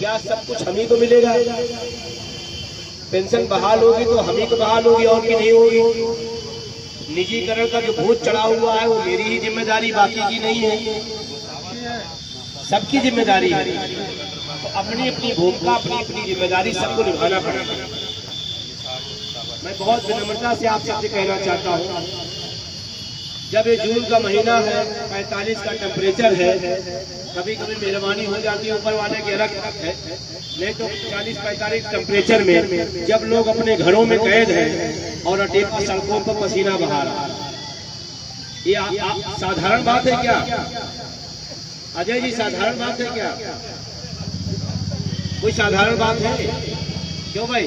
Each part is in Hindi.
क्या सब कुछ हम ही को मिलेगा? पेंशन बहाल होगी तो हम ही को बहाल होगी और की नहीं होगी। निजीकरण का जो भूत चढ़ा हुआ है वो मेरी ही जिम्मेदारी, बाकी की नहीं है, सबकी जिम्मेदारी है। तो अपनी अपनी भूमिका, अपनी अपनी जिम्मेदारी सबको निभाना पड़ेगा। मैं बहुत विनम्रता से आप सबसे कहना चाहता हूँ, जब ये जून का महीना है, 45 का टेम्परेचर है, कभी कभी मेहरबानी हो जाती है ऊपर वाले की अलग है, नहीं तो 40-45 टेम्परेचर में जब लोग अपने घरों में कैद हैं और अटेपा सड़कों पर पसीना बहा रहा, ये साधारण बात है क्या? अजय जी, साधारण बात है क्या? कोई साधारण बात है? क्यों भाई?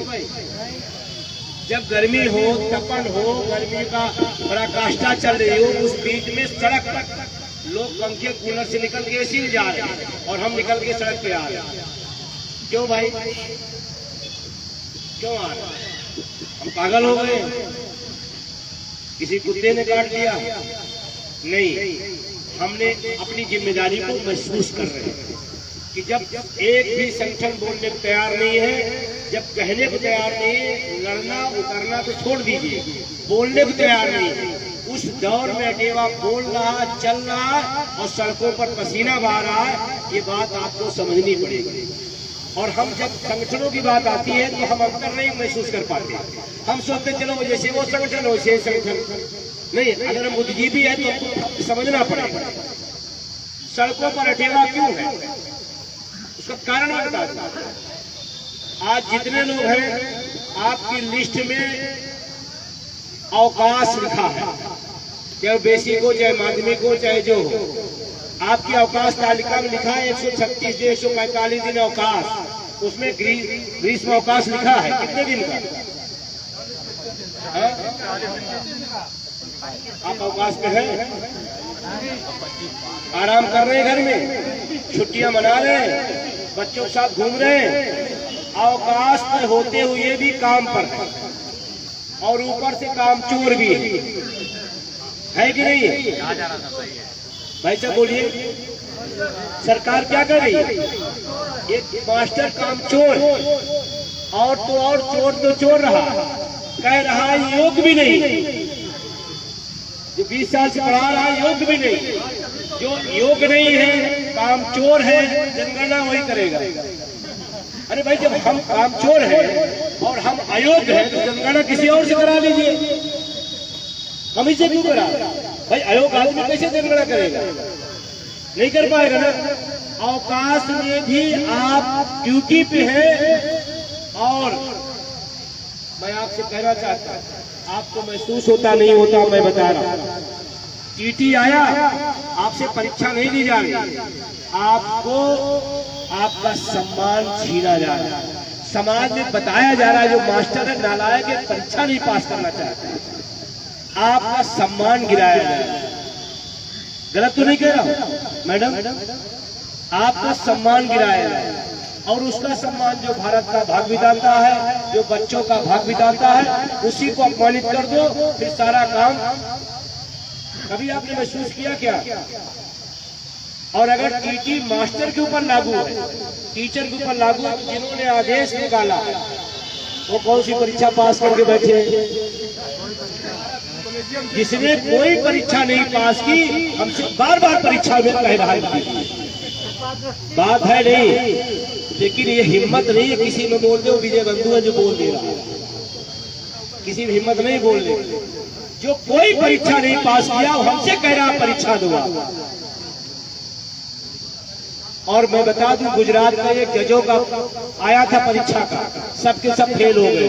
जब गर्मी हो, तपन हो, गर्मी का पराकाष्ठा चल रही हो, उस बीच में सड़क पर लोग पंखे कूलर से निकल के एसी में जा रहे हैं और हम निकल के सड़क पे आ रहे हैं। क्यों भाई? क्यों आ रहे हैं? हम पागल हो गए? किसी कुत्ते ने काट लिया? नहीं, हमने अपनी जिम्मेदारी को महसूस कर रहे हैं कि जब एक भी संगठन बोलने को तैयार नहीं है, जब कहने को तैयार नहीं है, लड़ना उतरना तो छोड़ दीजिए, बोलने को तैयार नहीं है, उस दौर में अटेवा बोल रहा, चल रहा और सड़कों पर पसीना बहा रहा है, ये बात आपको समझनी पड़ेगी। और हम जब संगठनों की बात आती है तो हम अंतर नहीं महसूस कर पाते। हम सोचते चलो जैसे वो संगठन हो वैसे संगठन नहीं। अगर हम बुद्धिजीवी है तो समझना पड़ेगा सड़कों पर अटेवा क्यों है, उसका कारण मैं बताता हूं। आज जितने लोग हैं आपकी लिस्ट में अवकाश लिखा है, चाहे बेसिक हो, चाहे माध्यमिक हो, चाहे जो हो, आपकी अवकाश तालिका में लिखा है 136 दिन 145 दिन अवकाश, उसमें ग्रीष्म अवकाश लिखा है। कितने दिन का? आप अवकाश में हैं, आराम कर रहे हैं, घर में छुट्टियां मना रहे हैं, बच्चों के साथ घूम रहे हैं, अवकाश पर होते हुए भी काम पर है और ऊपर से काम चोर भी है कि नहीं है? भाई साहब बोलिए, सरकार क्या कर रही है? एक मास्टर काम चोर और तो और चोर तो चोर रहा, कह रहा है योग भी नहीं, जो 20 साल से पढ़ा रहा है योग भी नहीं, जो योग नहीं है, काम चोर है, जनगणना वही करेगा। अरे भाई, जब हम काम चोर हैं और हम अयोग्य हैं तो जनगणना किसी और से करा लीजिए, हम इसे क्यों करा? भाई अयोग्य आदमी कैसे जनगणना करेगा? नहीं कर पाएगा ना। अवकाश में भी आप ड्यूटी पे हैं और मैं आपसे कहना चाहता हूं, आपको महसूस होता नहीं होता, मैं बता रहा हूं। टीटी आया, आपसे परीक्षा नहीं दी जा रही, आपको आपका सम्मान छीना जा रहा है। समाज में बताया जा रहा है जो मास्टर है नालायक है, परीक्षा नहीं पास करना चाहता है, आपका सम्मान गिराया जा रहा है। गलत तो नहीं कह रहा मैडम? आपका सम्मान गिराया जा रहा है और उसका सम्मान जो भारत का भाग बिताता है, जो बच्चों का भाग बिताता है, उसी को अपमानित कर दो, फिर सारा काम। कभी आपने महसूस किया क्या? और अगर टीटी मास्टर के ऊपर लागू है, टीचर के ऊपर लागू है, जिन्होंने आदेश निकाला वो कौन सी परीक्षा पास करके बैठे? जिसने कोई परीक्षा नहीं पास की, हमसे बार बार परीक्षा में कह रहा है, बात है नहीं, लेकिन ये हिम्मत नहीं है किसी में बोल दे। विजय बंधु है जो बोल दे रहा है, किसी में हिम्मत नहीं बोलने। जो कोई परीक्षा नहीं पास किया हमसे कह रहा परीक्षा दो। और मैं बता दूं, गुजरात में एक जजों का आया था परीक्षा का, सबके सब फेल हो गए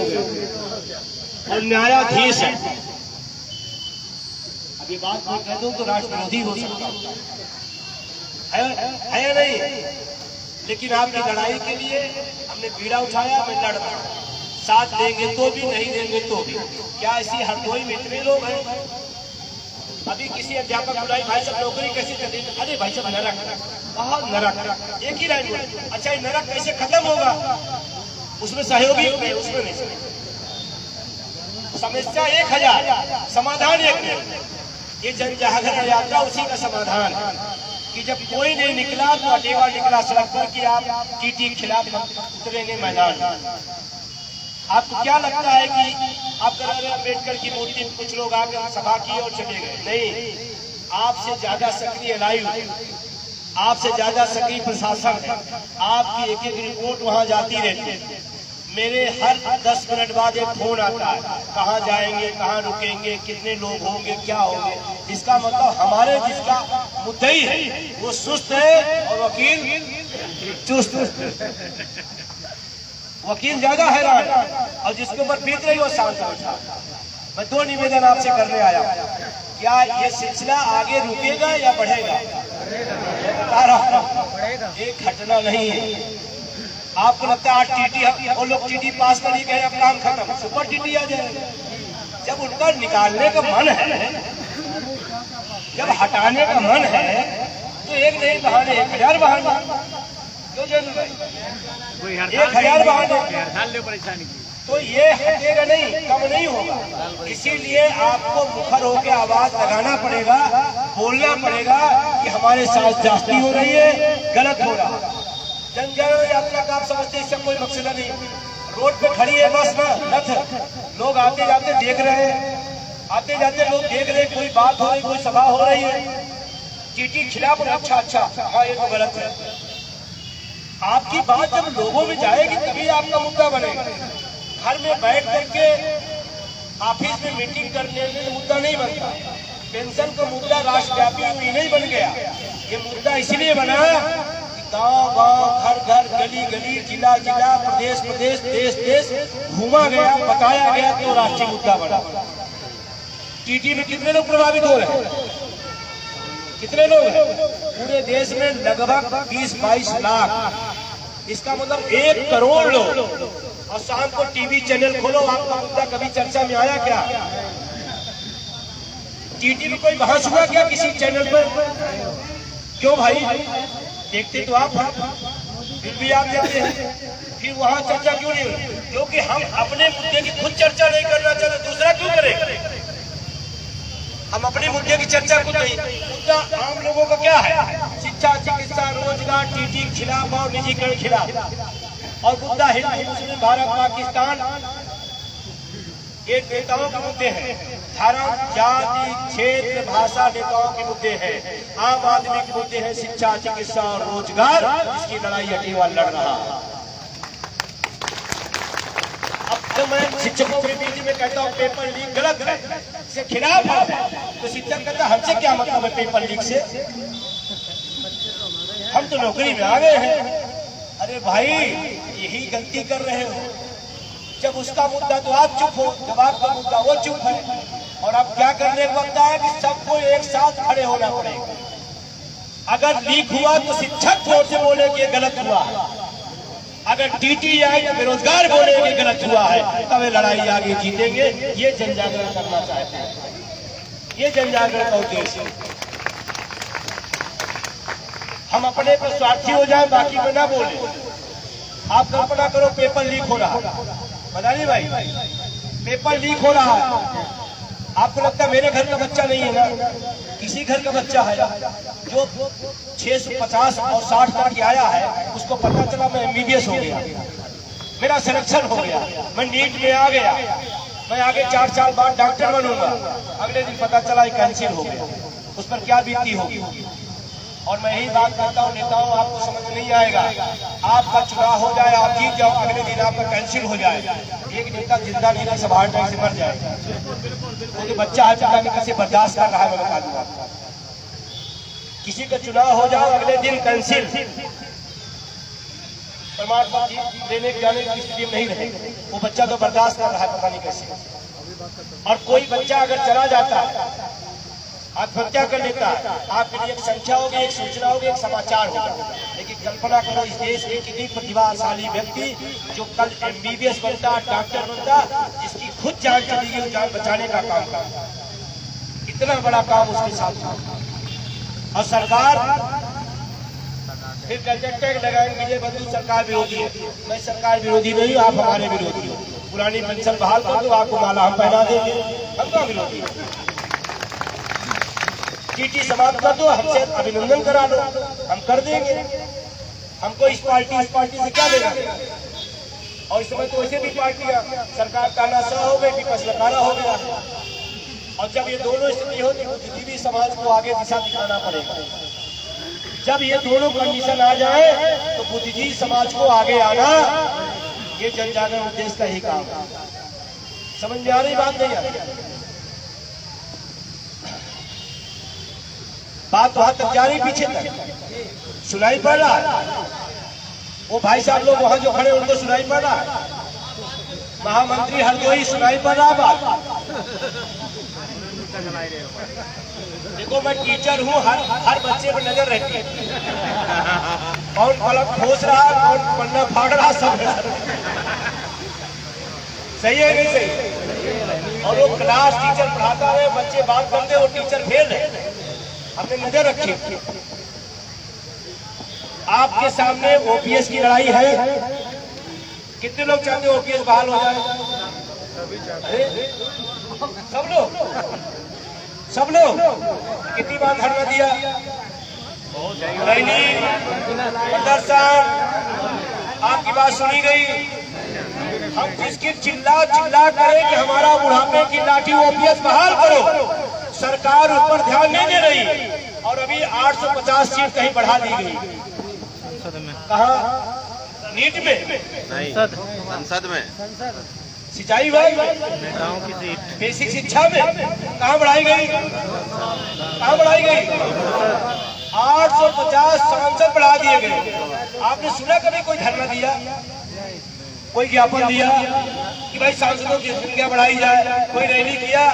और न्यायाधीश है। अब ये बात मैं कह दूं तो राष्ट्र विरोधी हो सकता है नहीं, लेकिन आपकी लड़ाई के लिए हमने बीड़ा उठाया, मैं लड़ रहा हूं। साथ देंगे तो भी, नहीं देंगे तो भी। क्या ऐसी हरदोई में इतने लोग हैं? अभी किसी अध्यापक बुलाई, भाई साहब नौकरी कैसे चलेगी? अरे भाई साहब नरक, बहुत नरक। एक ही लाइन में, अच्छा ये नरक कैसे खत्म होगा? उसमें सहयोगी नहीं, उसमें नहीं। समस्या 1000, समाधान 1। ये जन जागरण यात्रा उसी का समाधान कि जब कोई नहीं निकला तो अटेवा निकला सड़क पर कि आप टीटी के खिलाफ उतरेंगे मैदान। आपको क्या लगता है कि आप कह रहे अम्बेडकर की मूर्ति में कुछ लोग आकर सभा की और चले गए? नहीं, आपसे ज्यादा सक्रिय लाइव, आपसे ज्यादा सक्रिय प्रशासन है। आपकी एक एक रिपोर्ट वहां जाती रहती है। मेरे हर 10 मिनट बाद एक फोन आता है, कहाँ जाएंगे, कहाँ रुकेंगे, कितने लोग होंगे, क्या होंगे। इसका मतलब हमारे जिसका मुद्दई है वो सुस्त है और वकील चुस्त। वकील ज्यादा हैरान और जिसके ऊपर बीत रही वो शांत बैठा। मैं 2 निवेदन आपसे करने आया हूँ। क्या ये सिलसिला आगे रुकेगा या बढ़ेगा? बता रहा हूँ, एक घटना नहीं है। आपको लगता है आज टीटी, वो लोग टीटी पास कर ही गए, अब काम खत्म, सुपर टीटी आ जाएगा। जब उनका निकालने का मन है, जब हटाने का मन है तो एक नहीं बहाने 1000 बहाने, क्यों जरूर 1000 बहाने, परेशानी तो ये हटेगा नहीं, कम नहीं होगा। इसीलिए आपको मुखर होकर आवाज लगाना पड़ेगा, बोलना पड़ेगा कि हमारे साथ जास्ती हो रही है, गलत हो रहा है। जन यात्रा का आप समझते इससे कोई मकसद नहीं। रोड पे खड़ी है बस ना, रथ, लोग आते जाते देख रहे हैं, आते जाते लोग देख रहे हैं, कोई बात हो रही, कोई सभा हो रही है, टीटी खिलाफ। अच्छा, हाँ ये तो गलत है। आपकी बात जब लोगों में जाएगी तभी आपका मुद्दा बनेगा। घर में बैठ करके ऑफिस में मीटिंग करने में मुद्दा नहीं बनता। पेंशन का मुद्दा राष्ट्रव्यापी नहीं बन गया। ये मुद्दा इसलिए बना कि गांव-गांव, घर-घर, गली-गली, जिला-जिला, प्रदेश-प्रदेश, देश-देश घूमा गया, बताया गया तो राष्ट्रीय मुद्दा बना। टीटी में कितने लोग प्रभावित हो रहे हैं? कितने लोग हैं? पूरे देश में लगभग 20-22 लाख। इसका मतलब 1 करोड़ लोग। और शाम को टीवी चैनल खोलो, आपका मुद्दा कभी चर्चा में आया क्या? टीटी में कोई बहस हुआ क्या किसी चैनल पर? क्यों भाई, देखते तो आप, फिर भी आप देखते हैं, फिर वहां चर्चा क्यों नहीं हुई? क्योंकि हम अपने मुद्दे की खुद चर्चा नहीं करना चाहते, दूसरा क्यों करे? हम अपने मुद्दे की चर्चा खुद नहीं। मुद्दा आम लोगों का क्या है? शिक्षा, चिकित्सा, रोजगार, टीटी के खिलाफ और निजीकरण के खिलाफ। और मुद्दा हिंदू मुस्लिम, भारत पाकिस्तान, ये नेताओं के मुद्दे हैं। धर्म, जाति, क्षेत्र, भाषा नेताओं के मुद्दे हैं। आम आदमी के मुद्दे हैं शिक्षा, चिकित्सा और रोजगार। इसकी लड़ाई अटेवा लड़ रहा है। अब जब मैं शिक्षकों के बीच में कहता हूँ पेपर लीक गलत है, इसके खिलाफ है, तो शिक्षक कहता हमसे क्या मतलब है पेपर लीक से, हम तो नौकरी में आ गए हैं। अरे भाई, यही गलती कर रहे हो। जब उसका मुद्दा तो आप चुप हो, जब आपका मुद्दा वो चुप है। और अब क्या करने को बनता है कि सबको एक साथ खड़े होना पड़ेगा। अगर लीक हुआ तो शिक्षक जोर से बोले कि गलत हुआ है, अगर टीटी आए तो बेरोजगार बोले कि गलत हुआ है, तब ये लड़ाई आगे जीतेंगे। ये जन जागरण करना चाहते हैं, ये जन जागरण का उद्देश्य है। हम अपने पर स्वार्थी हो जाए, बाकी को ना बोले। आप कल्पना करो पेपर लीक हो रहा है, बता नहीं भाई, पेपर लीक हो रहा है। आपको लगता है मेरे घर का बच्चा नहीं है ना, किसी घर का बच्चा है जो 650 और 60 तक की आया है, उसको पता चला मैं MBBS हो गया, मेरा सिलेक्शन हो गया, मैं नीट में आ गया, मैं आगे 4 साल बाद डॉक्टर बनूंगा। अगले दिन पता चला कैंसिल हो गया। उस पर क्या बीती होगी? और मैं यही बात करता हूँ नेताओं, आपको समझ नहीं आएगा। आपका चुनाव हो जाए, आप जीत जाओ, अगले दिन आपका कैंसिल हो जाए, एक नेता जिंदा नहीं रह सब हार्ट अटैक से मर जाएगा। वो तो बच्चा है, पता नहीं कैसे बर्दाश्त कर रहा है, मैं बता दूंगा। किसी का चुनाव हो जाओ, अगले दिन कैंसिल, प्रमाण पत्र देने के जाने की स्थिति में नहीं रहे। वो बच्चा तो बर्दाश्त कर रहा है, पता नहीं कैसे। और कोई बच्चा अगर चला जाता है, आत्महत्या कर लेता है, आपके लिए एक संख्या होगी, एक सूचना होगी, एक समाचार होगा। लेकिन कल्पना करो इस देश के कितनी प्रतिभाशाली व्यक्ति जो कल MBBS बनता, डॉक्टर बनता, जिसकी खुद जान चली गई, जान बचाने का काम करता। इतना बड़ा काम उसके साथ था। और सरकार फिर गैजेट टैग लगाएंगे, विजय बंधु सरकार विरोधी है। मैं सरकार विरोधी नहीं हूँ, आप हमारे विरोधी हो। पुरानी पेंशन बहाल कर दो, आपको माला हम पहना देंगे, हम क्या विरोधी है। टीटी समाप्त कर दो, हमसे अभिनंदन करा लो, हम कर देंगे। हमको इस पार्टी से क्या लेना। और इस समय तो वैसे भी पार्टियां सरकार तानाशाह हो गई, विपक्ष नकारा हो गया। और जब ये दोनों स्थिति हो तो बुद्धिजीवी समाज को आगे दिशा दिखाना पड़ेगा। जब ये दोनों कंडीशन आ जाए तो बुद्धिजीवी समाज को आगे आना, ये जन जागरण उद्देश्य का ही काम है। समझ में आ रही बात नहीं आ रही? बात वहां तक जा रही, पीछे तक सुनाई पड़ रहा है। वो भाई साहब लोग वहां जो खड़े उनको सुनाई पड़ रहा है। महामंत्री हरदोई सुनाई पड़ रहा बात। देखो मैं टीचर हूँ, हर बच्चे पर नजर रहती है। कौन पलक ठोस रहा, कौन पन्ना फाड़ रहा, सब सही है नहीं सही। और वो क्लास टीचर पढ़ाता है, बच्चे बात करते, वो टीचर फेल है। हमने नजर रखी। आपके सामने ओपीएस की लड़ाई है। कितने लोग चाहते हैं ओपीएस बहाल हो जाए? सब लोग कितनी बार धरना दिया, रैली, प्रदर्शन, आपकी बात सुनी गई। हम जिसकी चिल्ला करें कि हमारा बुढ़ापे की लाठी ओपीएस बहाल करो, सरकार उस पर ध्यान नहीं दे रही। और अभी 850 सीट कहीं बढ़ा दी गई। कहाँ? नीट में नहीं, संसद में, सिंचाई नेताओं की सीट, बेसिक शिक्षा में कहाँ बढ़ाई गई? कहाँ बढ़ाई गई? 850 सांसद बढ़ा दिए गए। आपने सुना कभी कोई धरना दिया, कोई ज्ञापन दिया कि भाई सांसदों की संख्या बढ़ाई जाए? कोई रैली किया?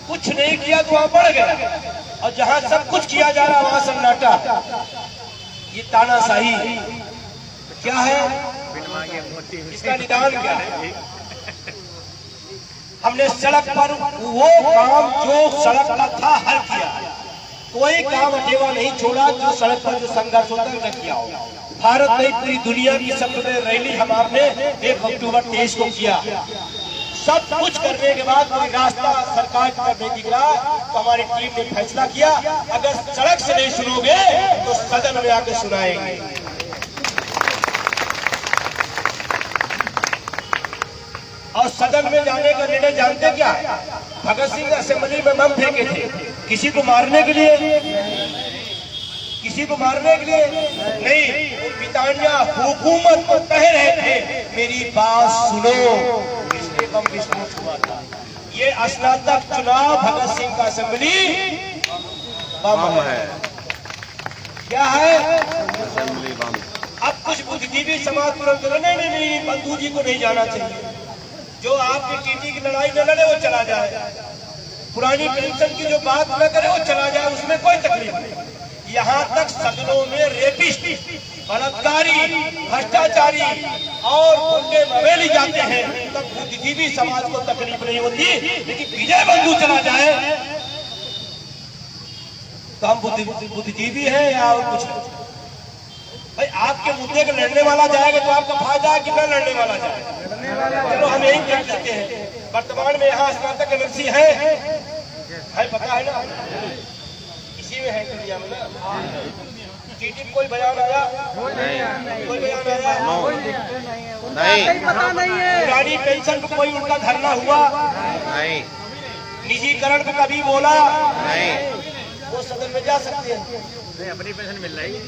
कुछ नहीं किया तो वहां बढ़ गया। और जहां सब कुछ किया जा रहा वहां सन्नाटा। ये तानाशाही क्या है? इसका निदान क्या है? हमने सड़क पर वो काम जो सड़क का था हल किया। कोई काम अकेला नहीं छोड़ा जो सड़क पर जो संघर्ष होता है किया हो। भारत नहीं, पूरी दुनिया की सबसे बड़ी रैली हम आपने 1 अक्टूबर 23 को किया। सब कुछ करने के बाद कोई रास्ता सरकार की तरफ नहीं दिख रहा, तो हमारी टीम ने फैसला किया अगर सड़क से नहीं सुनोगे तो सदन में आकर सुनाएंगे। और सदन में जाने का निर्णय जानते क्या? भगत सिंह असेंबली में बम फेंके थे, किसी को मारने के लिए, किसी को मारने के लिए नहीं। वो पितानिया हुकूमत को कह रहे थे मेरी बात सुनो, इसलिए बम विस्फोट हुआ था। ये स्नातक चुनाव भगत सिंह का असेंबली बम है। क्या है? असेंबली बम। अब कुछ बुद्धिजीवी समाज तुरंत नहीं, बंधु जी को नहीं जाना चाहिए। जो आपकी टीटी की लड़ाई न लड़े वो चला जाए, पुरानी पेंशन की जो बात न करे वो चला जाए, उसमें कोई तकलीफ नहीं। यहाँ तक सदनों में रेपिस्ट, बलात्कारी, भ्रष्टाचारी और गुंडे मवेली जाते हैं, तब बुद्धिजीवी समाज को तकलीफ नहीं होती। लेकिन विजय बंधु चला जाए तो हम बुद्धिजीवी हैं या कुछ? भाई आपके मुद्दे के लड़ने वाला जाएगा तो आपका फायदा है कि न लड़ने वाला जाएगा? चलो हम यही कह सकते हैं। वर्तमान में यहाँ स्नातक एमएलसी है पता है ना, इसी में है दुनिया में ना। टीटी कोई बयान आया? कोई बयान आया? नहीं, पता नहीं है। पुरानी पेंशन पर कोई उनका धरना हुआ? नहीं। निजीकरण पर कभी बोला? नहीं। वो सदन में जा सकते हैं, अपनी पेंशन मिल रही है।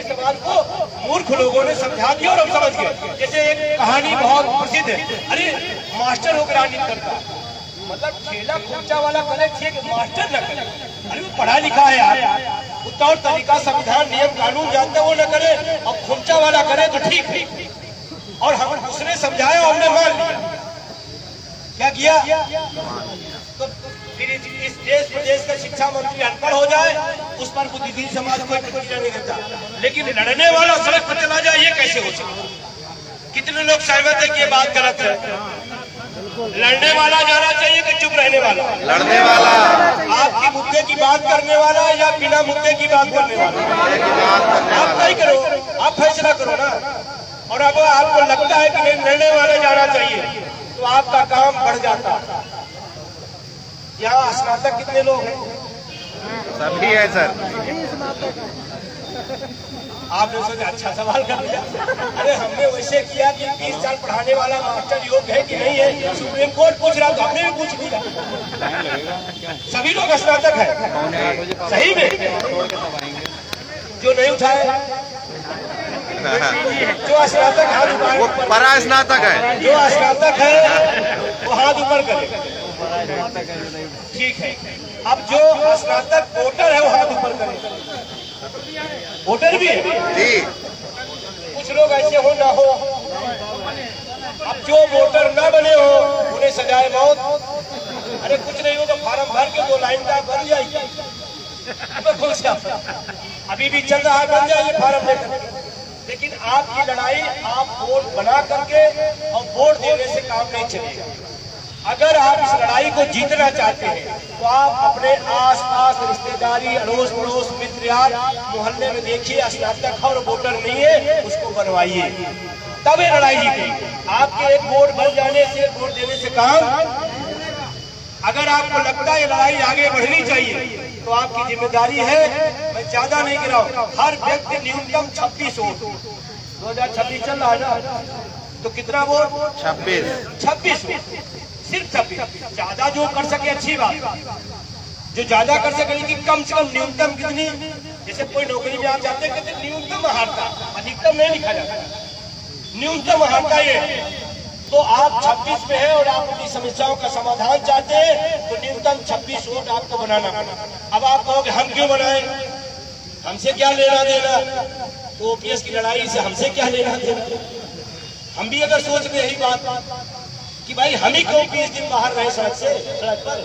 समाज को मूर्ख लोगों ने समझा दिया और हम समझ गए। जैसे एक कहानी बहुत प्रसिद्ध है, अरे मास्टर होकर राजनीति करता, मतलब ठेला खोचा वाला करे ठीक, मास्टर न करे। अरे वो पढ़ा लिखा है यार, तौर तरीका, संविधान, नियम कानून जानता वो न करे और खोचा वाला करे तो ठीक है। और हम उसने समझाया, हमने मान लिया। क्या किया? तो फिर इस देश प्रदेश का शिक्षा मंत्री अनपढ़ हो जाए, उस पर बुद्धिजीवी समाज कोई प्रतिक्रिया नहीं देता। लेकिन लड़ने वाला सड़क पर चला जाए, ये कैसे हो सकता? कितने लोग सहमत है कि ये बात गलत है? लड़ने वाला जाना चाहिए कि चुप रहने वाला? लड़ने वाला। आपकी मुद्दे की बात करने वाला या बिना मुद्दे की बात करने वाला? आप नहीं करो, आप फैसला करो ना। और अब आपको लगता है कि नहीं लड़ने वाले जाना चाहिए तो आपका काम बढ़ जाता। यहाँ स्नातक कितने लोग हैं? सभी है सर। आपने सोचा अच्छा सवाल कर लिया। अरे हमने वैसे किया कि 20 साल पढ़ाने वाला मास्टर योग्य है कि नहीं है, सुप्रीम कोर्ट पूछ रहा तो हमने भी पूछ लिया। सभी लोग स्नातक है सही में? जो नहीं उठाए, जो स्नातक हाथ ऊपर, वो परा स्नातक है। जो स्नातक है वो हाथ ऊपर करे। ठीक है, अब जो स्नातक वोटर है वो हाथ ऊपर करे। वोटर भी है जी। कुछ लोग ऐसे हो ना हो। अब जो वोटर ना बने हो उन्हें सजाए मौत। अरे कुछ नहीं हो तो फार्म भर के 2 लाइन का भर जाइए, अभी भी चल रहा है, बन जाइए फार्म लेकर। लेकिन आपकी लड़ाई आप वोट बना करके और वोट देने से काम नहीं चलेगा। अगर आप इस लड़ाई को जीतना चाहते हैं तो आप अपने आस-पास रिश्तेदारी, अड़ोस पड़ोस, मित्र यार, मोहल्ले में देखिए स्नातक और वोटर नहीं है, उसको बनवाइए, तब ये लड़ाई जीतेगी। आपके एक वोट बन जाने से, वोट देने से काम। अगर आपको लगता है ये लड़ाई आगे बढ़नी चाहिए तो आपकी जिम्मेदारी है, मैं ज्यादा नहीं गिराऊं, हर व्यक्ति न्यूनतम 26 वोट। 2026 चल रहा है ना, तो कितना वोट? 26 वोट, सिर्फ 26। ज्यादा जो कर सके अच्छी बात, जो ज्यादा कर सके, लेकिन कम से कम न्यूनतम कितनी? जैसे कोई नौकरी में आप जाते हैं कि न्यूनतम हारता, अधिकतम नहीं लिखा जाता, न्यूनतम हारता ये। तो आप 26 में है और आप अपनी समस्याओं का समाधान चाहते हैं तो न्यूनतम 26 वोट आपको बनाना। अब आप कहोगे हम क्यों बनाए, हमसे क्या लेना देना? तो ओपीएस की लड़ाई से हमसे क्या लेना देना? हम भी अगर सोच रहे यही बात कि भाई हम ही क्यों 20 दिन बाहर रहे सड़क पर।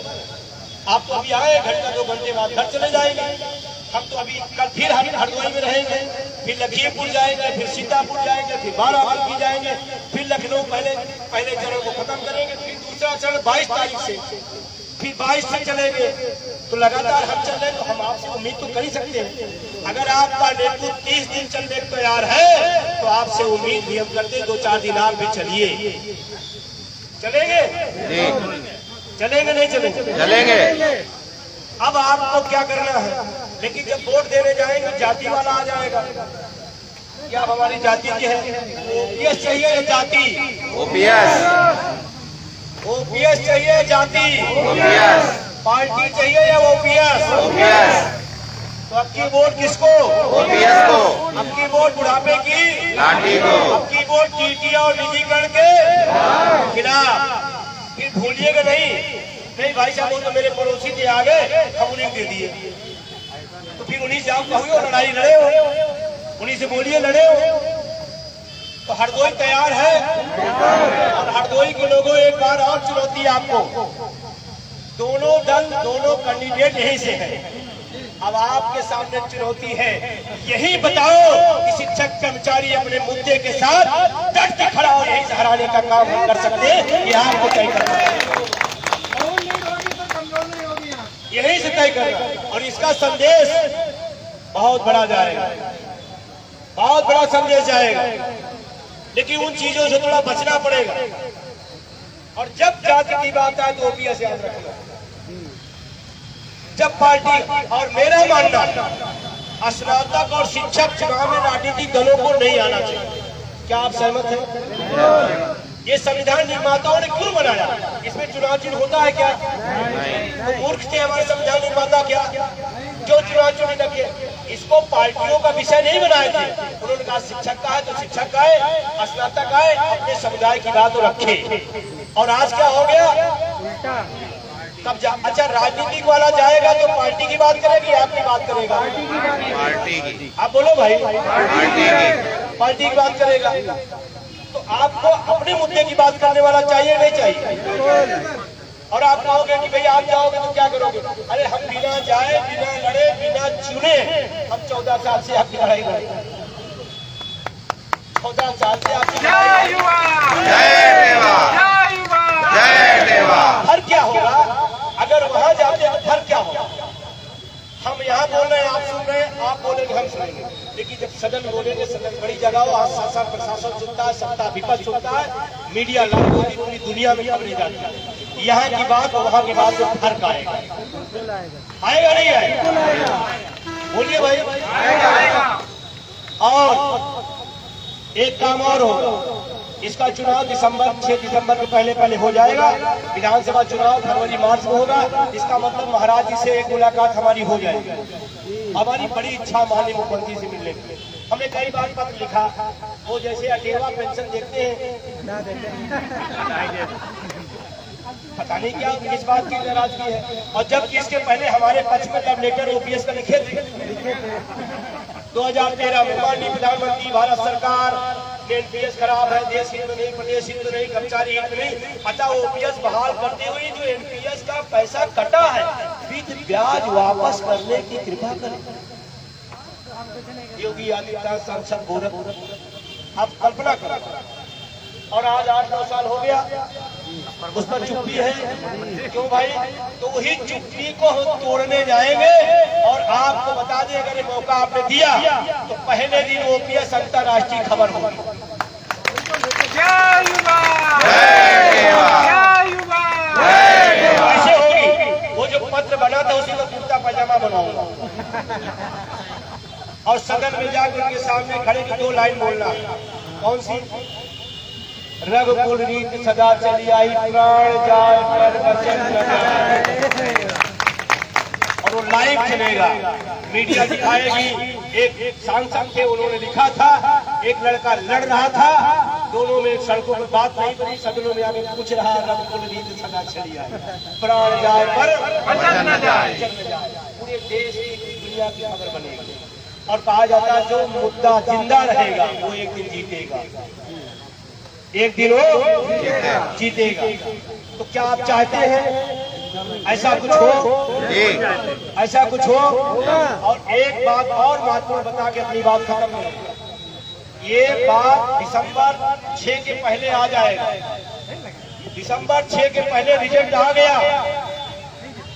आप तो अभी आए, घंटा 2 घंटे बाद घर चले जाएंगे। हम तो अभी कल फिर हम हरदोई में रहेंगे, फिर लखीमपुर जाएंगे, फिर सीतापुर जाएंगे, फिर बाराबंकी जाएंगे, फिर लखनऊ पहले चरण को खत्म करेंगे, फिर दूसरा चरण 22 तारीख से, फिर 22 से चलेंगे। तो लगातार हम चल रहे हैं, तो हम आपसे उम्मीद तो कर ही सकते हैं। अगर आपका नेतृत्व 30 दिन चलने को तैयार है तो आपसे उम्मीद भी हम करते हैं 2-4 दिन आप भी चलिए। चलेंगे? चलेंगे नहीं चलेंगे? चलेंगे। अब आपको क्या करना है, लेकिन जब वोट देने जाएंगे जाति वाला आ जाएगा। क्या हमारी जाति की है? ओपीएस चाहिए या जाति? ओपीएस। ओपीएस चाहिए जाति? ओपीएस। पार्टी चाहिए या ओपीएस? ओपीएस। तो अब की वोट किसको? ओपीएस को। अब की वोट बुढ़ापे की लाठी को। अब की वोट टीटी और निजीकरण के खिलाफ। फिर भूलिएगा नहीं भाई साहब, वो तो मेरे पड़ोसी थे आ गए, हम उन्हें दे दिए। तो फिर उन्हीं से आप कहोगे लड़ाई लड़े हो, उन्हीं से बोलिए लड़े हो। तो हरदोई तैयार है, और हरदोई के लोगों एक बार और चुनौती आपको। दोनों दल, दोनों कैंडिडेट यहीं से है। अब आपके सामने चुनौती है, यही बताओ कि शिक्षक कर्मचारी अपने मुद्दे के साथ डट के खड़ा हो, यहीं से हराने का काम हम कर सकते हैं। यह आपको तय करना है, यहीं से तय करना। और इसका संदेश बहुत बड़ा जाएगा, बहुत बड़ा संदेश जाएगा। लेकिन उन चीजों से थोड़ा बचना पड़ेगा। और जब जाति की बात आए तो ओपीएस याद रखना। जब पार्टी, और मेरा मानना स्नातक और शिक्षक चुनाव में राजनीतिक दलों को नहीं आना चाहिए। क्या आप सहमत हैं? ये संविधान निर्माताओं ने क्यों बनाया? इसमें चुनाव चिन्ह होता है क्या? तो मूर्ख थे हमारे संविधान निर्माता क्या, जो चुनाव चिन्ह रखे? इसको पार्टियों का विषय नहीं बनाए थे। उन्होंने कहा शिक्षक का है तो शिक्षक का है, स्नातक का है, अपने समुदाय की बात रखे। और आज क्या हो गया? तब अच्छा, राजनीतिक वाला जाएगा तो पार्टी की बात करेगी, आपकी बात करेगा? पार्टी की। आप बोलो भाई। पार्टी की बात करेगा। तो आपको अपने मुद्दे की बात करने वाला चाहिए नहीं चाहिए? और आप कहोगे कि भाई आप जाओगे तो क्या करोगे? अरे हम बिना जाए, बिना लड़े, बिना चुने हम 14 साल से आपकी लड़ाई लड़े। 14 साल से आपकी लड़ाई। फर्क क्या होगा अगर वहां जाते हैं? फर्क क्या होगा? हम यहाँ बोल रहे हैं, आप सुन रहे हैं, आप बोलेंगे हम सुनेंगे। लेकिन जब सदन बोलेंगे, सदन बड़ी जगह हो, आज शासन प्रशासन सुनता है, सत्ता विपक्ष सुनता है, मीडिया लाइव होती, पूरी दुनिया में खबरें जाती है। यहाँ की बात और वहाँ की बात में फर्क आएगा, आएगा नहीं आएगा? बोलिए भाई, आएगा। और एक काम और होगा, इसका चुनाव 6 दिसंबर के पहले हो जाएगा। विधानसभा चुनाव फरवरी मार्च में होगा। इसका मतलब महाराज जी से एक मुलाकात हमारी हो जाएगी। हमारी बड़ी इच्छा माननीय मुख्यमंत्री से मिलने की। हमने कई बार पत्र लिखा, वो जैसे अटेवा पेंशन देखते हैं, पता नहीं क्या किस बात की नाराजगी है। और जबकि इसके पहले हमारे पक्ष में लव लेटर ओपीएस का लिखे थे 2013 में। माननीय प्रधानमंत्री, भारत सरकार एनपीएस खराब है, देश हित में नहीं, प्रदेश हित में नहीं, कर्मचारी हित में नहीं, अतः ओपीएस बहाल करते हुए जो एनपीएस का पैसा कटा है विद ब्याज वापस करने की कृपा करें। योगी आदित्यनाथ सांसद गोरखपुर, आप कल्पना करें, और आज 8-9 साल हो गया उस पर चुप्पी है। क्यों भाई? तो वही चुप्पी को हम तोड़ने जाएंगे। और आपको बता दें, अगर ये मौका आपने दिया तो पहले दिन ओपीएस अंतर्राष्ट्रीय खबर होगी। ऐसे होगी। वो जो पत्र बना था उसी को कुर्ता पैजामा बनाऊंगा और सदन में जाकर उनके सामने खड़े की 2 लाइन बोलना। कौन सी? रघुकुल रीत सदा चली आई, प्राण जाए पर वचन न जाए। और वो लाइव चलेगा, मीडिया दिखाएगी। एक सांसद थे, उन्होंने लिखा था, एक लड़का लड़ रहा था, दोनों में सड़कों पर बात नहीं बनी, सदनों में आगे पूछ रहा, रघुकुल रीत सदा चली आई, प्राण जाए पर वचन न जाए। पूरे देश की, दुनिया की खबर बनेगी। और कहा जाता है जो मुद्दा जिंदा रहेगा वो एक दिन जीतेगा, एक दिन वो जीतेगा। तो क्या आप चाहते हैं ऐसा कुछ हो? ऐसा कुछ हो? और एक बात और महत्वपूर्ण बता के अपनी बात खत्म करें। ये बात दिसंबर 6 के पहले आ जाएगा। दिसंबर 6 के पहले रिजल्ट आ गया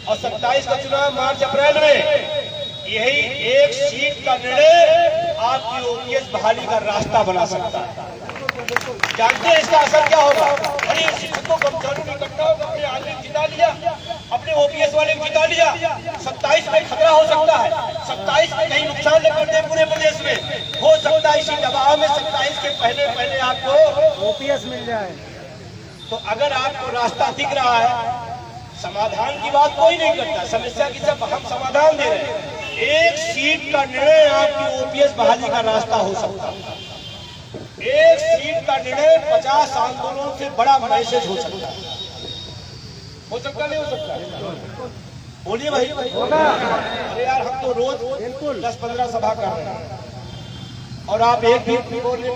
और 27 का चुनाव मार्च अप्रैल में, यही एक सीट का निर्णय आपकी ओपीएस बहाली का रास्ता बना सकता है। जानते हैं इसका असर क्या होगा? अरे शिक्षकों को कानूनी घटनाओं को अपने आदमी जिता लिया, अपने ओपीएस वाले को जिता लिया, 27 में खतरा हो सकता है, 27 में कहीं नुकसान न कर दे पूरे प्रदेश में। हो सकता है इसी दबाव में 27 के पहले आपको ओपीएस मिल जाए। तो अगर आपको रास्ता दिख रहा है, समाधान की बात कोई नहीं करता, समस्या की सब हम समाधान दे रहे हैं। एक सीट का निर्णय आपकी ओपीएस बहाली का रास्ता हो सकता है। एक सीट का निर्णय 50 आंदोलनों से बड़ा मैसेज हो सकता है। हो सकता नहीं हो सकता? बोलिए भाई। अरे यार, हम तो रोज 10-15 सभा कर रहे हैं और आप एक भी बोले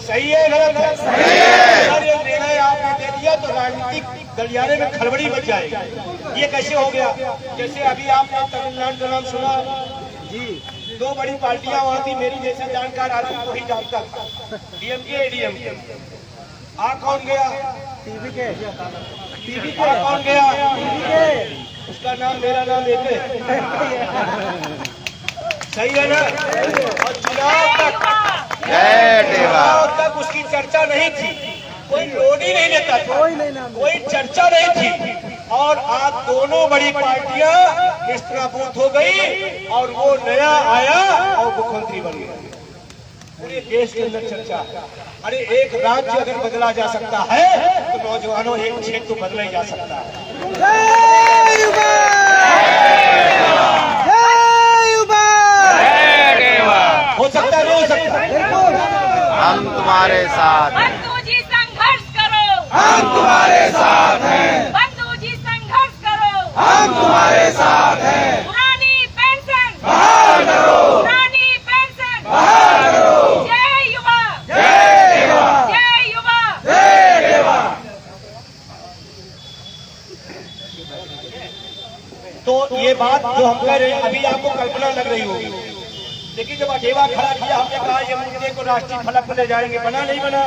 सही है गलत है? सही है। अगर ये निर्णय आपने दे दिया तो राजनीतिक गलियारे में खलबड़ी मच जाएगी। ये कैसे हो गया? जैसे अभी आपने तमिलनाडु का नाम सुना जी, 2 बड़ी पार्टियां वहां थी, मेरी जैसा जानकार आदमी को ही जानता था, डीएमके एडीएमके। आ कौन गया? टीवीके। आ कौन गया? उसका नाम मेरा नाम एक है। सही है ना? और चुनाव तक उसकी चर्चा नहीं थी, कोई लोड ही नहीं लेता था, कोई चर्चा नहीं थी। और आज दोनों बड़ी पार्टियां निष्प्रभुत हो गई और वो नया आया और मुख्यमंत्री बन गया। पूरे देश के अंदर चर्चा है। अरे एक राज्य अगर बदला जा सकता है तो नौजवानों एक क्षेत्र तो बदला ही जा सकता है। हो सकता है, नहीं हो सकता? हम तुम्हारे साथ हैं। बंधु जी संघर्ष करो, हम तुम्हारे साथ हैं। बंधु जी संघर्ष करो, हम तुम्हारे साथ हैं। पुरानी पेंशन बहाल करो, पुरानी पेंशन बहाल करो। जय युवा, जय युवा, जय युवा। जय युवा। तो ये बात जो हम कह रहे हैं अभी आपको कल्पना लग रही होगी, लेकिन जब अटेवा खड़ा किया, हमने कहा ये मुद्दे को राष्ट्रीय फलक पर ले जाएंगे, बना नहीं बना?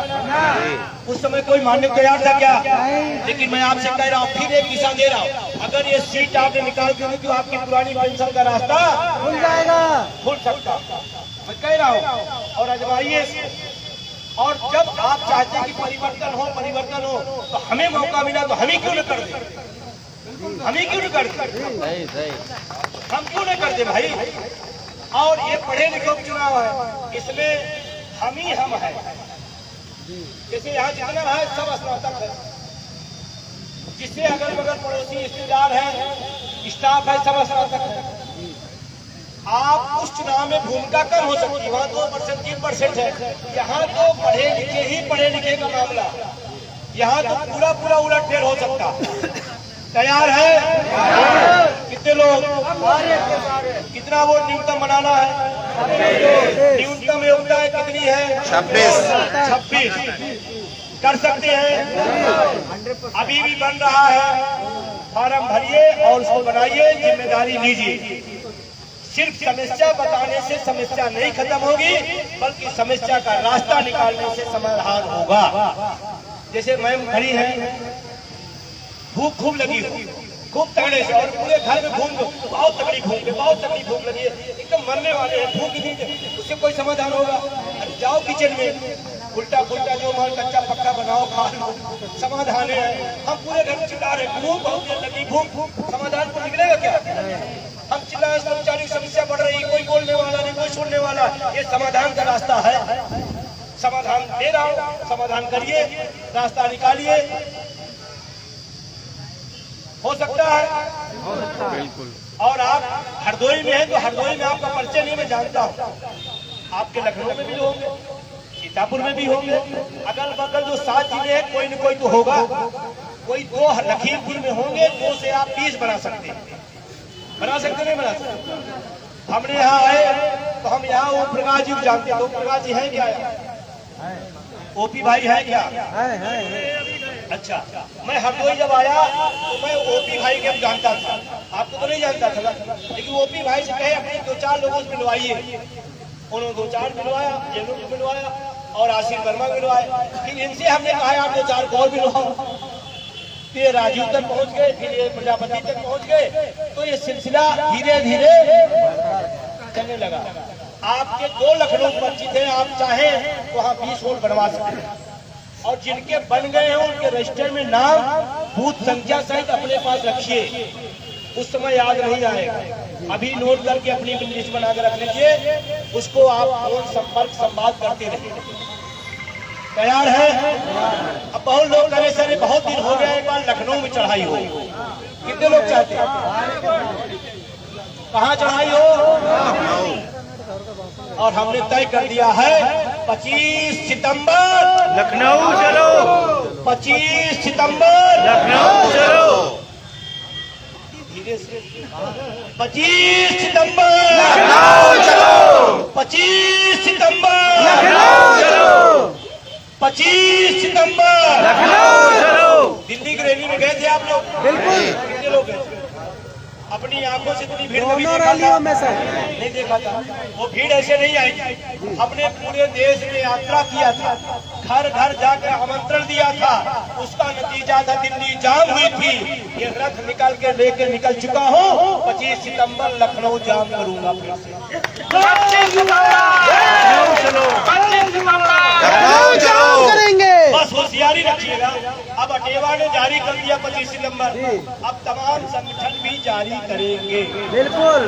उस समय कोई मानने को तैयार था क्या? लेकिन मैं आपसे कह रहा हूँ, फिर एक दिशा दे रहा हूँ, अगर ये सीट आपने निकाल दी तो आपकी पुरानी पेंशन का रास्ता खुल जाएगा, खुल सकता। मैं मैं कह रहा हूँ, और अजमाइए। और जब आप चाहते हैं कि परिवर्तन हो तो हमें मौका मिला तो हम ही क्यों न कर दे, हम ही क्यों न कर दे, हम क्यों न कर दे भाई। और ये पढ़े लिखे चुनाव है, इसमें हम है। जैसे यहाँ जितना है सब स्नातक है, जिससे अगल बगल पड़ोसी रिश्तेदार है, स्टाफ है, सब स्नातक है। आप उस चुनाव में भूमिका कम हो सकती है, वहाँ 2% 3% है। यहाँ तो पढ़े लिखे का मामला, यहाँ तो पूरा उलटफेर हो सकता। तैयार है? कितने लोग, कितना वोट न्यूनतम बनाना है? न्यूनतम योग्यता है कितनी है? 26 कर सकते हैं। अभी भी बन रहा है, फॉर्म भरिए और उसको बनाइए, जिम्मेदारी लीजिए। सिर्फ समस्या बताने से समस्या नहीं खत्म होगी, बल्कि समस्या का रास्ता निकालने से समाधान होगा। जैसे मैम खड़ी है, भूख खूब लगी हो, खूब तगड़े से, और पूरे घर में बहुत तगड़ी भूख लगी है, एकदम मरने वाले हैं, भूख नहीं, उससे कोई समाधान होगा? अरे जाओ किचन में, उल्टा पुल्टा जो माल कच्चा पक्का बनाओ, खा लो, समाधान है। हम पूरे घर में चिल्ला रहे, भूख बहुत लगी, भूख, समाधान को निकलेगा क्या? हम चिल्लाए, कर्मचारी की समस्या बढ़ रही, कोई बोलने वाला नहीं, कोई सुनने वाला। ये समाधान का रास्ता है? समाधान दे रहा हूँ, समाधान करिए, रास्ता निकालिए। हो सकता है बिल्कुल। और आप हरदोई में हैं तो हरदोई में आपका परिचय नहीं, मैं जानता हूँ। आपके लखनऊ में भी होंगे, सीतापुर में भी होंगे, अगल बगल जो 7 जिले हैं, कोई न कोई तो होगा। कोई 2 लखीमपुर में होंगे, 2 से आप 20 बना सकते हैं। बना सकते नहीं बना सकते? हमने यहाँ आए तो हम यहाँ ओम प्रकाश जी को जानते हैं। ओम प्रकाश जी है क्या? ओपी भाई है क्या? अच्छा, मैं हरदोई जब आया तो मैं ओपी भाई के जानता था, आपको तो नहीं जानता था, लेकिन ओपी भाई से कहे अपने 2-4 लोगों से मिलवाइए। उन्होंने 2-4 मिलवाया, जेलों को मिलवाया और आशीष वर्मा मिलवाए। फिर इनसे हमने कहा आप 2-4 को और मिलवाओ। ये राजीव तक पहुंच गए, फिर ये प्रजापति तक पहुंच गए, तो ये सिलसिला धीरे धीरे चलने लगा। आपके 2 लखनऊ परिचित हैं, आप चाहें तो वहाँ 20 वोट बनवा सकते हैं। और जिनके बन गए हैं उनके रजिस्टर में नाम, बूथ संख्या सहित अपने पास रखिए, उस समय याद नहीं आएगा। अभी नोट करके अपनी लिस्ट बनाकर रख लीजिए, उसको आप फोन संपर्क संवाद करते रहिए। तैयार है? अब बहुत लोग करे सर बहुत दिन हो गया, एक बार लखनऊ में चढ़ाई हो। कितने लोग चाहते हैं? कहाँ चढ़ाई हो? और हमने तय कर दिया है 25 सितंबर लखनऊ चलो, 25 सितंबर लखनऊ चलो, धीरे से 25 सितंबर लखनऊ चलो, 25 सितंबर लखनऊ चलो, 25 सितंबर लखनऊ चलो। दिल्ली की रैली में गए थे आप लोग? बिल्कुल। कितने लोग गए? अपनी आंखों से इतनी भीड़ कभी नहीं देखा था। वो भीड़ ऐसे नहीं आई। हमने पूरे देश में यात्रा किया था, घर घर जाकर आमंत्रण दिया था, उसका नतीजा था दिल्ली जाम हुई थी। ये रथ निकल के लेके निकल चुका हूँ, 25 सितंबर लखनऊ जाम करूंगा फिर से। 25 चलो करेंगे। बस होशियारी रखिएगा। अब अटेवा ने जारी कर दिया 25 सितंबर, अब तमाम संगठन भी जारी करेंगे। बिल्कुल।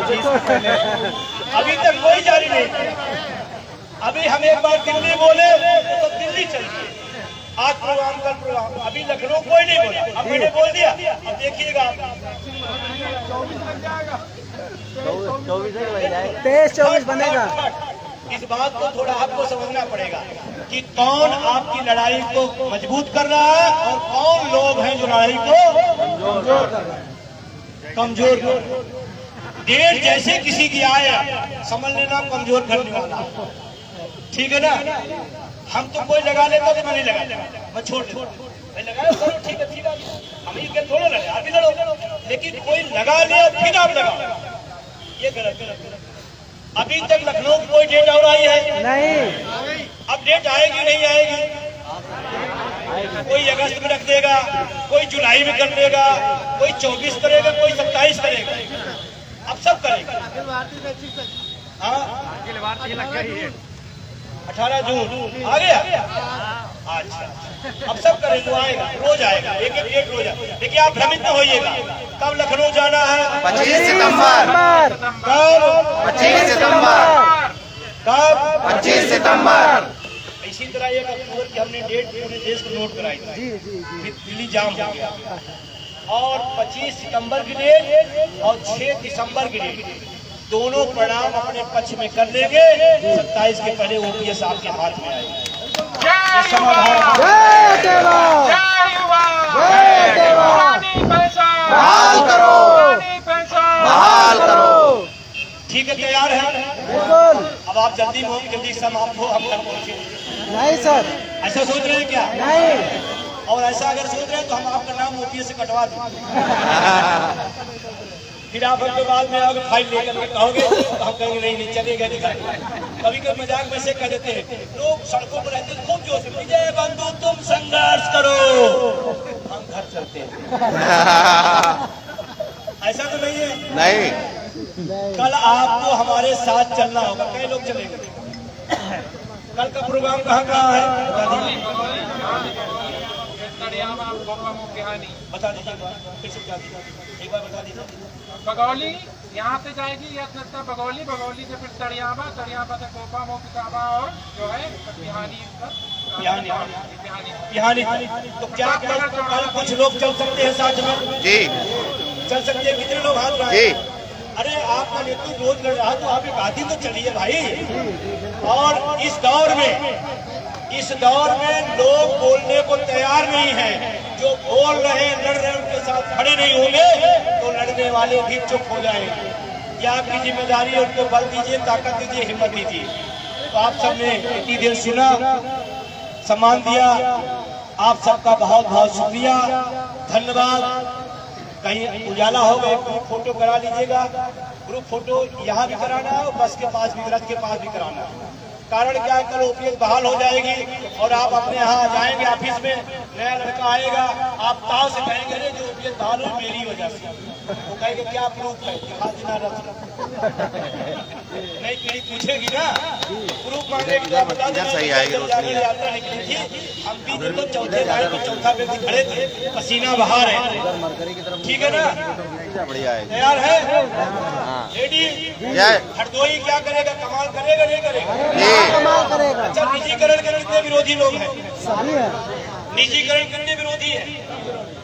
अभी तक कोई जारी नहीं। अभी हम एक बार दिल्ली बोले तो दिल्ली चलिए, आज प्रोग्राम कल प्रोग्राम। अभी लखनऊ कोई नहीं बोला, अब मैंने बोल दिया। अब देखिएगा 23-24 बनेगा। इस बात को थोड़ा आपको समझना पड़ेगा कि कौन आपकी लड़ाई को मजबूत कर रहा है और कौन लोग हैं जो लड़ाई को कमजोर कर रहे हैं। डेट जैसे किसी की आए समझ लेना कमजोर करने वाला, ठीक है ना? हम तो कोई लगा लेता तो मैं नहीं लगा, मैं छोड़ मैं लगाया करो, ठीक है, हम ये थोड़ा लगे, आप भी लड़ो। लेकिन कोई लगा ले फिर आप लगाओ, ये गलत। अभी तक लखनऊ की कोई डेट और आई है नहीं। अब डेट आएगी नहीं आएगी? कोई अगस्त में रख देगा, कोई जुलाई में कर देगा, कोई 24 करेगा, कोई 27 करेगा, अब सब करेगा। 18 जून आ गया। अच्छा, अब सब करें तो आएगा, रोज आएगा, एक एक डेट रोज आएगा। देखिए आप भ्रमित न होइएगा। कब लखनऊ जाना है? 25 सितंबर। कब? 25 सितंबर। कब? 25 सितंबर। इसी तरह 1 अक्टूबर की हमने डेट पूरे देश को नोट कराई थी। फिर दिल्ली जाम हो गया और 25 सितंबर की डेट और 6 दिसंबर की डेट दोनों परिणाम अपने पक्ष में कर लेंगे। 27 के पहले ओपीएस आपके हाथ में आएगा। बहाल करो, बहाल करो। ठीक है, तैयार है? बिल्कुल अब आप जल्दी में हो, जल्दी समाप्त हो, हम घर पहुंचे। नहीं सर, ऐसा सोच रहे हैं क्या? नहीं। और ऐसा अगर सोच रहे हैं तो हम आपका नाम ओपीएस से कटवा देंगे। फिर आप हमके बाद में आओगे फाइल लेकर के कहोगे तो हम कहेंगे नहीं नहीं चलेगा नहीं। कभी कभी मजाक में से कह देते हैं लोग सड़कों पर रहते खूब जोश में, विजय बंधु तुम संघर्ष करो, हम घर चलते हैं। ऐसा तो नहीं है। नहीं, कल आपको हमारे साथ चलना होगा। कई लोग चलेंगे? कल का प्रोग्राम कहाँ कहाँ है बता दीजिए, एक बार बता दीजिए। बगौली यहाँ से जाएगी यशनता बगौली, बगौली से फिर तड़ियाबा, तड़ियाबा से कोपा मोकिताबा और जो है बिहानी बिहानी। तो क्या कल कुछ लोग चल सकते हैं साथ में? जी चल सकते हैं? कितने लोग हाथ जी। उठाएं? अरे आपका नेतृत्व रोज लड़ रहा तो आप एक आदमी तो चलिए भाई। और इस दौर में लोग बोलने को तैयार नहीं है। जो बोल रहे हैं, लड़ रहे हैं, उनके साथ खड़े नहीं होंगे तो लड़ने वाले भी चुप हो जाएंगे। ये आपकी जिम्मेदारी है, उनको बल दीजिए, ताकत दीजिए, हिम्मत दीजिए। तो आप सबने इतनी देर सुना, सम्मान दिया, आप सबका बहुत बहुत शुक्रिया, धन्यवाद। कहीं उजाला हो गए, ग्रुप फोटो करा लीजिएगा। ग्रुप फोटो यहाँ भी कराना है और बस के पास भी, रथ के पास भी कराना है। कारण क्या है, कल ओपीएस बहाल हो जाएगी और आप अपने यहाँ जाएंगे ऑफिस में, नया लड़का आएगा, आप ताव से कहेंगे अरे जो ओपीएस बहाल हो मेरी वजह से। वो कहेंगे क्या प्रूफ है, दिखा देना रथ। नहीं पीढ़ी पूछेगी ना, प्रूफ मांगेगी तो आप बता देना। यात्रा निकली थी, हम भी तो चौथे लाइन पर चौथा व्यक्ति खड़े थे, पसीना बहा रहे थे। ठीक है ना? बढ़िया है। तैयार है? रेडी? हरदोई क्या करेगा? कमाल करेगा नहीं करेगा? कमाल करेगा। अच्छा, निजीकरण के कितने विरोधी लोग हैं? सही है। निजीकरण कितने विरोधी है?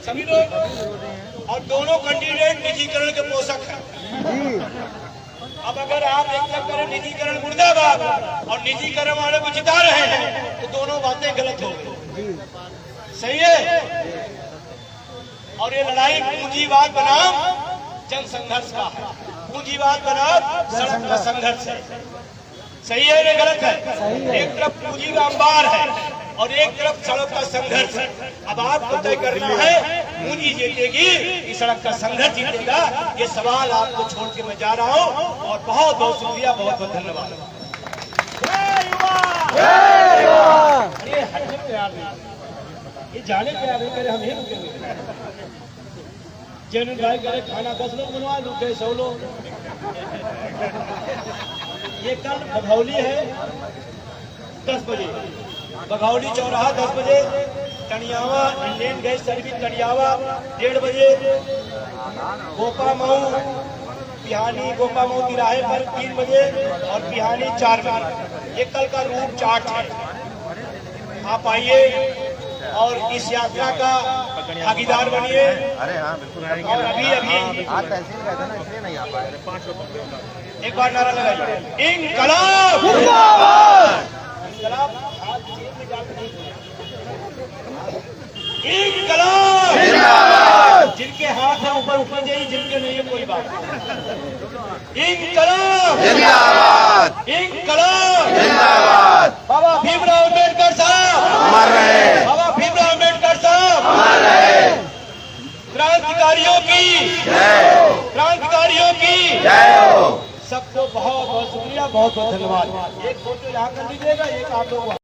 सभी लोग। और दोनों कैंडिडेट निजीकरण के पोषक हैं। अब अगर आप एक तरफ करें निजीकरण मुर्दाबाद और निजीकरण वाले को जिता रहे हैं तो दोनों बातें गलत हो गई। सही है? और ये लड़ाई पूंजीवाद बनाम जन संघर्ष का है। पूंजीवाद बनाम सड़क का संघर्ष है। सही है या गलत है? एक तरफ पूंजी का अंबार है और एक तरफ सड़क का संघर्ष है। अब आपको तय करना है पूंजी जीतेगी कि सड़क का संघर्ष जीतेगा। ये सवाल आपको छोड़ के मैं जा रहा हूँ और बहुत बहुत शुक्रिया, बहुत बहुत धन्यवाद। अरे हटने पे यार नहीं, ये जाने पे यार नहीं करे, हम ही रुकेंगे। जैन भाई करे खाना 10 लोग बनवा दो, 100 लोग। ये कल बघौली है 10 बजे, बघौली चौराहा 10 बजे, टनियावा इंडियन गैस सर्विस टनियावा 1:30 बजे, गोपा मऊ बिहानी गोपा मऊ तिराहे पर 3 बजे और बिहानी 4 बजे। ये कल का रूट चार्ट है। आप आइए और इस यात्रा का भागीदार बनिए। अरे हाँ बिल्कुल। और अभी आज तहसील गए थे ना, इसलिए नहीं आ पाए। एक बार नारा लगाइए, इंकलाब जिंदाबाद। इंकलाब हाथ जेब में जाकर नहीं, इंकलाब जिंदाबाद। जिनके हाथ है ऊपर ऊपर जाइए, जिनके नहीं है कोई बात। इंकलाब जिंदाबाद, इंकलाब जिंदाबाद। बाबा भीमराव अम्बेडकर साहब अमर रहे, बाबा भीमराव अम्बेडकर साहब अमर रहे। क्रांतिकारियों की जय हो, क्रांतिकारियों की जय हो। सबको बहुत बहुत शुक्रिया, बहुत बहुत धन्यवाद। एक फोटो यहाँ कर लीजिएगा, एक आप लोग